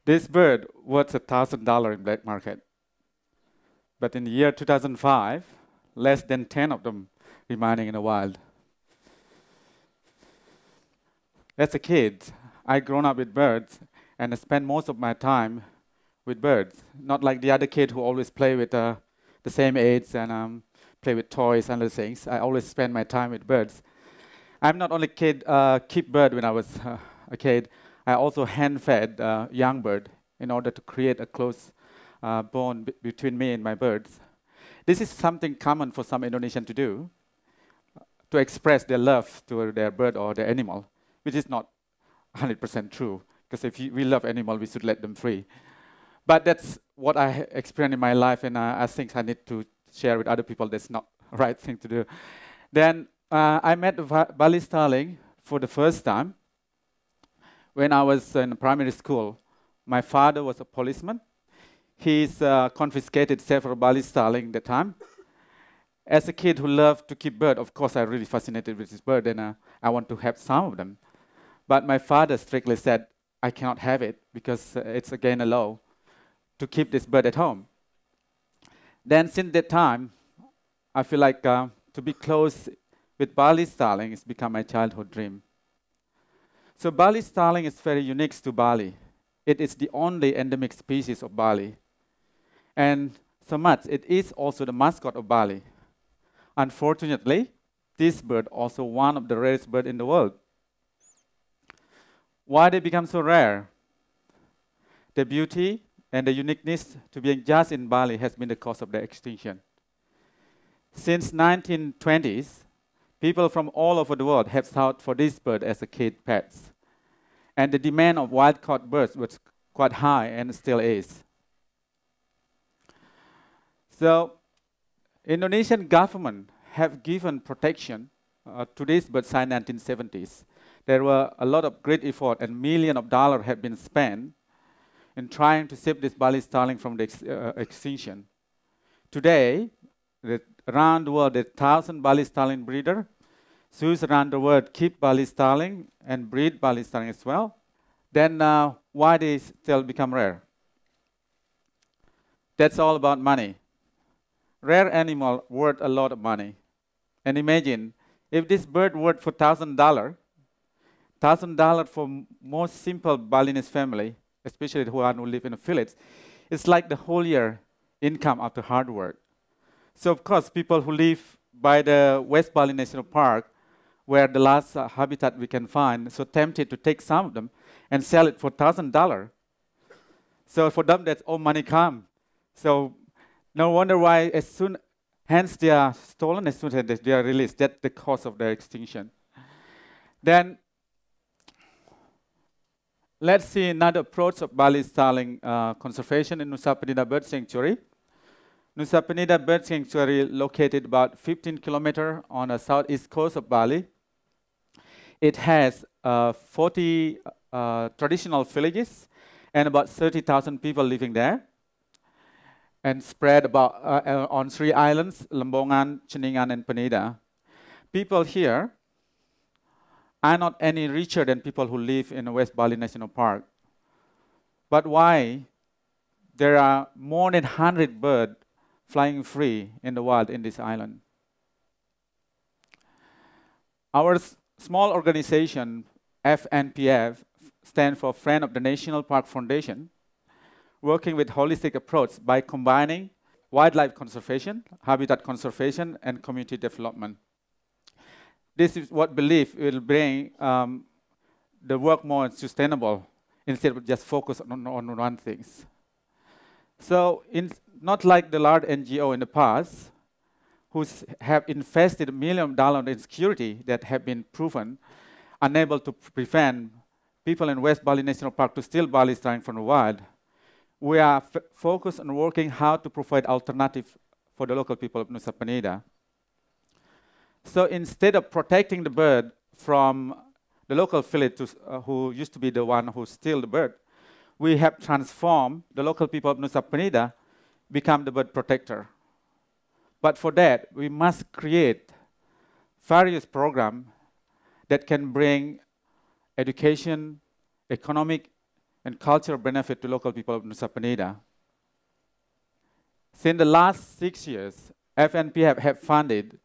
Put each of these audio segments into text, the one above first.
This bird worth $1,000 in black market. But in the year 2005, less than 10 of them remaining in the wild. As a kid, I grown up with birds and I spent most of my time with birds. Not like the other kid who always play with the same age and play with toys and other things. I always spend my time with birds. I'm not only keep bird when I was a kid. I also hand-fed young bird in order to create a close bond between me and my birds. This is something common for some Indonesians to do, to express their love to their bird or their animal, which is not 100% true, because if we love animal, we should let them free. But that's what I experienced in my life, and I think I need to share with other people. That's not the right thing to do. Then I met Bali Starling for the first time when I was in primary school. My father was a policeman. He's confiscated several Bali Starling at the time. As a kid who loved to keep birds, of course, I'm really fascinated with this bird, and I want to have some of them. But my father strictly said, I cannot have it because it's against the law to keep this bird at home. Then since that time, I feel like to be close with Bali Starling has become my childhood dream. So Bali Starling is very unique to Bali. It is the only endemic species of Bali. And so much, it is also the mascot of Bali. Unfortunately, this bird also one of the rarest birds in the world. Why they become so rare? The beauty and the uniqueness to being just in Bali has been the cause of their extinction. Since 1920s, people from all over the world have sought for this bird as a kid pets. And the demand of wild-caught birds was quite high and still is. So, Indonesian government have given protection to this bird since 1970s. There were a lot of great effort and millions of dollars have been spent in trying to save this Bali Starling from the extinction. Today, around the world, there are 1,000 Bali Starling breeders. Zoos around the world keep Bali Starling and breed Bali Starling as well. Then why they still become rare? That's all about money. Rare animal worth a lot of money. And imagine, if this bird worth for $1,000 for most simple Balinese family, especially the one who live in a village, it's like the whole year income after hard work. So of course, people who live by the West Bali National Park, where the last habitat we can find, so tempted to take some of them and sell it for $1,000. So for them, that's all money come. So no wonder why hence they are stolen as soon as they are released. That's the cause of their extinction. Then let's see another approach of Bali Starling conservation in Nusa Penida Bird Sanctuary. Nusa Penida Bird Sanctuary located about 15 kilometers on the southeast coast of Bali. It has 40 traditional villages and about 30,000 people living there, and spread about on 3 islands, Lembongan, Ceningan, and Penida. People here are not any richer than people who live in the West Bali National Park. But why? There are more than 100 birds flying free in the wild in this island. Our small organization, FNPF, stands for Friend of the National Park Foundation, working with holistic approach by combining wildlife conservation, habitat conservation, and community development. This is what belief will bring the work more sustainable instead of just focus on one thing. So not like the large NGO in the past, who have invested millions of dollars in security that have been proven unable to prevent people in West Bali National Park to steal Bali Starling from the wild. We are focused on working how to provide alternative for the local people of Nusa Penida. So instead of protecting the bird from the local village who used to be the one who steal the bird, we have transformed the local people of Nusa Penida become the bird protector. But for that, we must create various programs that can bring education, economic, and cultural benefit to local people of Nusa Penida. Since the last 6 years, FNPF have funded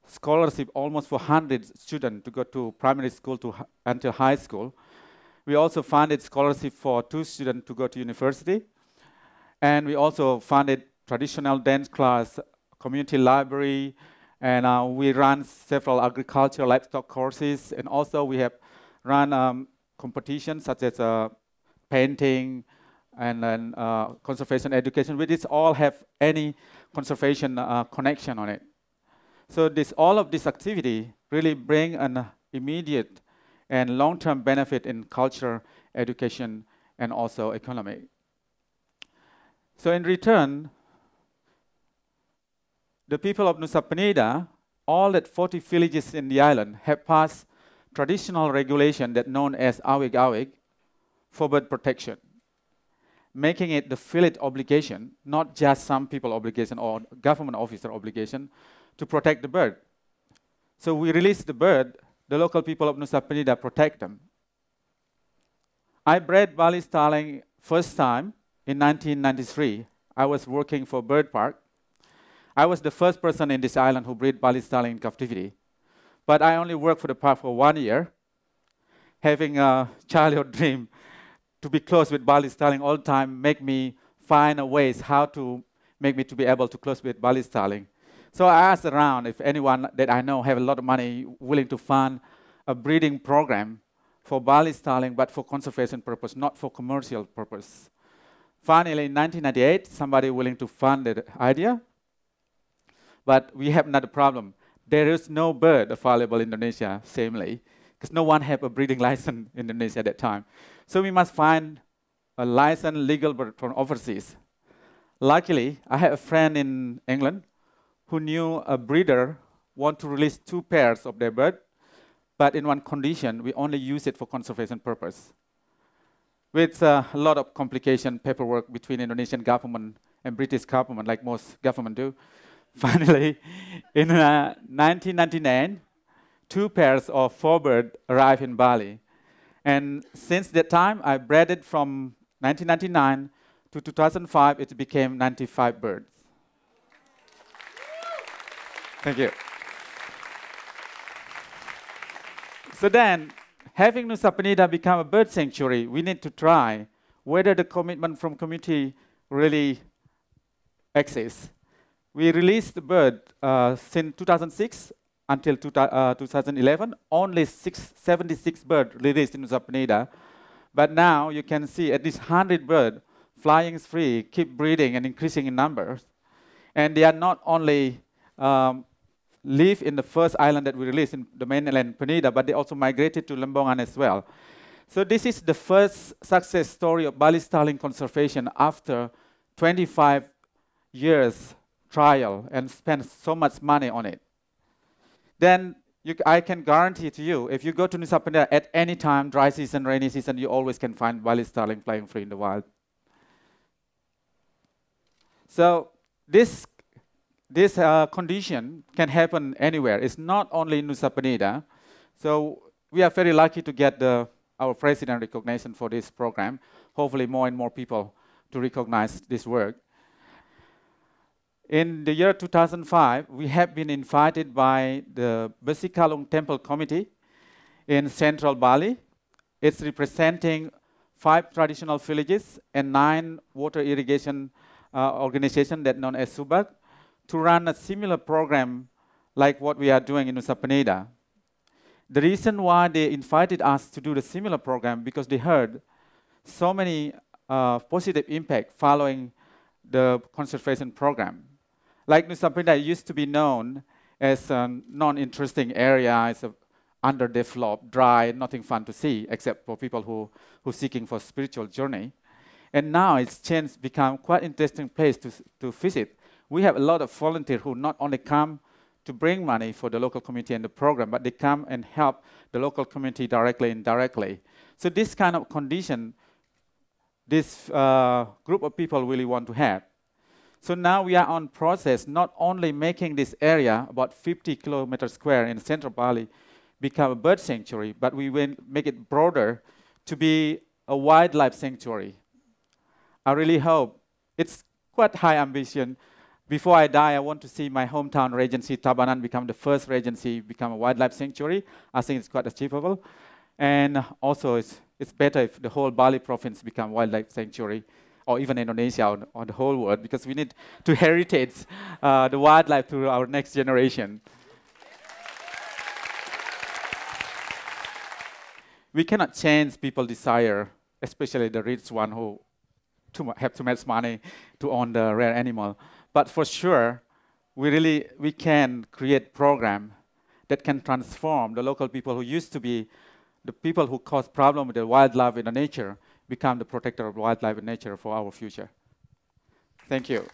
scholarship almost for 100 students to go to primary school until high school. We also funded scholarship for 2 students to go to university. And we also funded traditional dance class, community library, and we run several agricultural livestock courses. And also we have run competitions such as painting and then conservation education, which all have any conservation connection on it. So all of this activity really bring an immediate and long-term benefit in culture, education, and also economy. So in return, the people of Nusa Penida, all that 40 villages in the island, have passed traditional regulation that known as awig-awig for bird protection, making it the village obligation, not just some people obligation or government officer obligation, to protect the bird. So we release the bird, the local people of Nusa Penida protect them. I bred Bali Starling first time in 1993. I was working for Bird Park. I was the first person in this island who bred Bali Starling in captivity. But I only worked for the park for 1 year, having a childhood dream to be close with Bali Starling all the time, make me find ways how to make me to be able to close with Bali Starling. So I asked around if anyone that I know have a lot of money willing to fund a breeding program for Bali Starling, but for conservation purpose, not for commercial purpose. Finally, in 1998, somebody willing to fund the idea, but we have another problem. There is no bird available in Indonesia, samely, because no one have a breeding license in Indonesia at that time. So we must find a licensed legal bird from overseas. Luckily, I have a friend in England who knew a breeder want to release 2 pairs of their bird, but in one condition, we only use it for conservation purpose. With a lot of complication paperwork between Indonesian government and British government, like most government do. Finally, in 1999, 2 pairs of 4 birds arrived in Bali. And since that time, I bred it from 1999 to 2005, it became 95 birds. Thank you. So then, having Nusa Penida become a bird sanctuary, we need to try whether the commitment from community really exists. We released the bird since 2006 until 2011, only 76 birds released in Nusa Penida. But now you can see at least 100 birds flying free, keep breeding and increasing in numbers. And they are not only live in the first island that we released in the mainland Penida, but they also migrated to Lembongan as well. So this is the first success story of Bali Starling conservation after 25 years trial and spent so much money on it. Then I can guarantee to you, if you go to Nusa Penida at any time, dry season, rainy season, you always can find Bali Starling flying free in the wild. So this condition can happen anywhere. It's not only in Nusa Penida. So we are very lucky to get our president recognition for this program. Hopefully more and more people to recognize this work. In the year 2005, we have been invited by the Besikalung Temple Committee in central Bali. It's representing 5 traditional villages and 9 water irrigation organizations that known as Ubud, to run a similar program like what we are doing in Nusa Penida. The reason why they invited us to do the similar program because they heard so many positive impact following the conservation program. Like Nusa Penida used to be known as a non-interesting area, it's a underdeveloped, dry, nothing fun to see except for people who are seeking for spiritual journey. And now it's changed, become quite interesting place to visit. We have a lot of volunteers who not only come to bring money for the local community and the program, but they come and help the local community directly and indirectly. So this kind of condition, this group of people really want to have. So now we are on process, not only making this area, about 50 kilometers square in central Bali, become a bird sanctuary, but we will make it broader to be a wildlife sanctuary. I really hope. It's quite high ambition. Before I die, I want to see my hometown regency, Tabanan, become the first regency, become a wildlife sanctuary. I think it's quite achievable. And also, it's better if the whole Bali province become wildlife sanctuary, or even Indonesia, or the whole world, because we need to heritage the wildlife to our next generation. We cannot change people's desire, especially the rich one who have too much money to own the rare animal. But for sure, we can create program that can transform the local people who used to be the people who cause problem with the wildlife in the nature, become the protector of wildlife and nature for our future. Thank you.